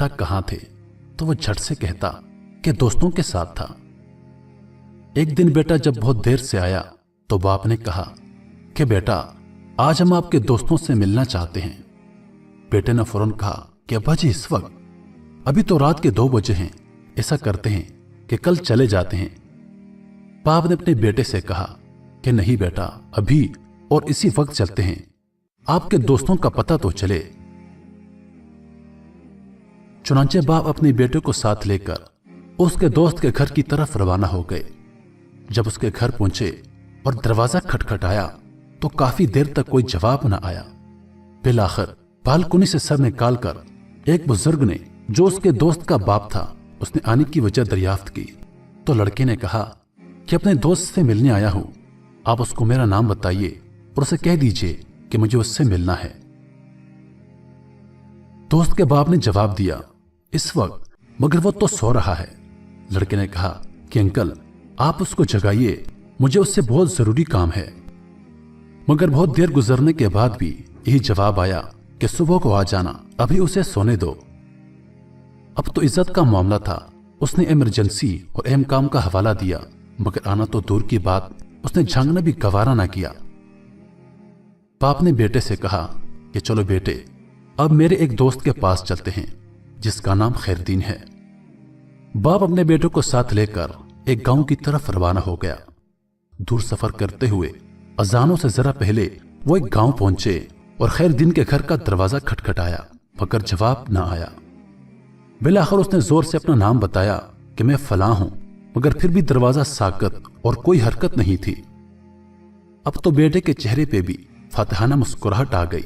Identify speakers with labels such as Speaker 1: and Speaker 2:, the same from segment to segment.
Speaker 1: बेटा कहाँ थे तो वो झट से कहता कि दोस्तों के साथ था। एक दिन बेटा जब बहुत देर से आया तो बाप ने कहा कि बेटा आज हम आपके दोस्तों से मिलना चाहते हैं। बेटे ने फौरन कहा कि अब्बा जी इस वक्त? अभी तो रात के 2 बजे हैं। ऐसा करते हैं कि कल चले जाते हैं। बाप ने अपने बेटे से कहा कि नहीं बेटा, अभी और इसी वक्त चलते हैं, आपके दोस्तों का पता तो चले। चुनांचे बाप अपने बेटे को साथ लेकर उसके दोस्त के घर की तरफ रवाना हो गए। जब उसके घर पहुंचे और दरवाजा खटखटाया तो काफी देर तक कोई जवाब न आया। बिलाखिर बालकनी से सर निकालकर एक बुजुर्ग ने, जो उसके दोस्त का बाप था, उसने आने की वजह दरियाफ्त की तो लड़के ने कहा कि अपने दोस्त से मिलने आया हूं, आप उसको मेरा नाम बताइए और उसे कह दीजिए कि मुझे उससे मिलना है। दोस्त के बाप ने जवाब दिया, इस वक्त? मगर वो तो सो रहा है। लड़के ने कहा कि अंकल आप उसको जगाइए, मुझे उससे बहुत जरूरी काम है। मगर बहुत देर गुजरने के बाद भी यही जवाब आया कि सुबह को आ जाना, अभी उसे सोने दो। अब तो इज्जत का मामला था। उसने इमरजेंसी और अहम काम का हवाला दिया, मगर आना तो दूर की बात, उसने झांकना भी गवारा ना किया। बाप ने बेटे से कहा कि चलो बेटे, अब मेरे एक दोस्त के पास चलते हैं जिसका नाम खैरदीन है। बाप अपने बेटे को साथ लेकर एक गांव की तरफ रवाना हो गया। दूर सफर करते हुए अजानों से जरा पहले वो एक गांव पहुंचे और खैरदीन के घर का दरवाजा खटखटाया, मगर जवाब ना आया। बिलाखिर उसने जोर से अपना नाम बताया कि मैं फलां हूं, मगर फिर भी दरवाजा साकत और कोई हरकत नहीं थी। अब तो बेटे के चेहरे पे भी फातिहाना मुस्कुराहट आ गई,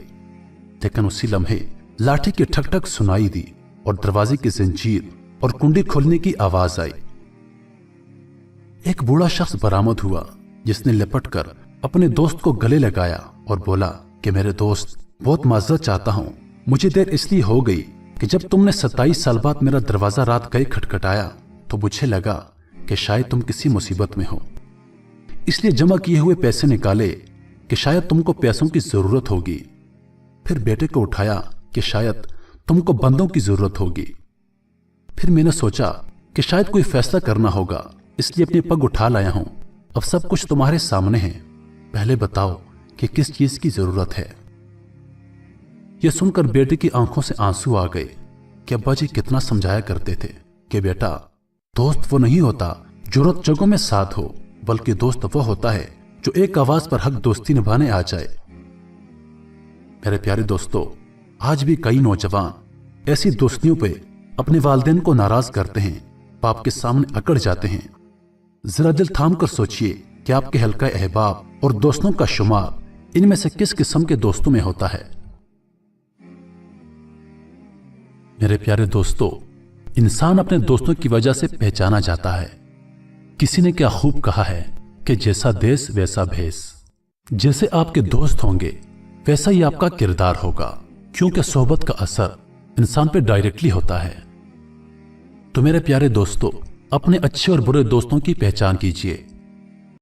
Speaker 1: लेकिन उसी लम्हे लाठी की ठक ठक सुनाई दी और दरवाजे की जंजीर और कुंडी खोलने की आवाज आई। एक बूढ़ा शख्स बरामद हुआ जिसने लिपट कर अपने दोस्त को गले लगाया और बोला कि मेरे दोस्त, बहुत माजरत चाहता हूं, मुझे देर इसलिए हो गई कि जब तुमने 27 साल बाद मेरा दरवाजा रात गए खटखटाया तो मुझे लगा कि शायद तुम किसी मुसीबत में हो, इसलिए जमा किए हुए पैसे निकाले कि शायद तुमको पैसों की जरूरत होगी। फिर बेटे को उठाया कि शायद तुमको बंदों की जरूरत होगी। फिर मैंने सोचा कि शायद कोई फैसला करना होगा, इसलिए अपने पग उठा लाया हूं। अब सब कुछ तुम्हारे सामने है, पहले बताओ कि किस चीज की जरूरत है। यह सुनकर बेटे की आंखों से आंसू आ गए कि अब्बा जी कितना समझाया करते थे कि बेटा, दोस्त वो नहीं होता जो जरूरत जगहों में साथ हो, बल्कि दोस्त वो होता है जो एक आवाज पर हक दोस्ती निभाने आ जाए। मेरे प्यारे दोस्तों, आज भी कई नौजवान ऐसी दोस्तियों पे अपने वालिदैन को नाराज करते हैं, बाप के सामने अकड़ जाते हैं। जरा दिल थाम कर सोचिए कि आपके हल्का अहबाब और दोस्तों का शुमार इनमें से किस किस्म के दोस्तों में होता है। मेरे प्यारे दोस्तों, इंसान अपने दोस्तों की वजह से पहचाना जाता है। किसी ने क्या खूब कहा है कि जैसा देश वैसा भेष। जैसे आपके दोस्त होंगे वैसा ही आपका किरदार होगा, क्योंकि सोहबत का असर इंसान पे डायरेक्टली होता है। तो मेरे प्यारे दोस्तों, अपने अच्छे और बुरे दोस्तों की पहचान कीजिए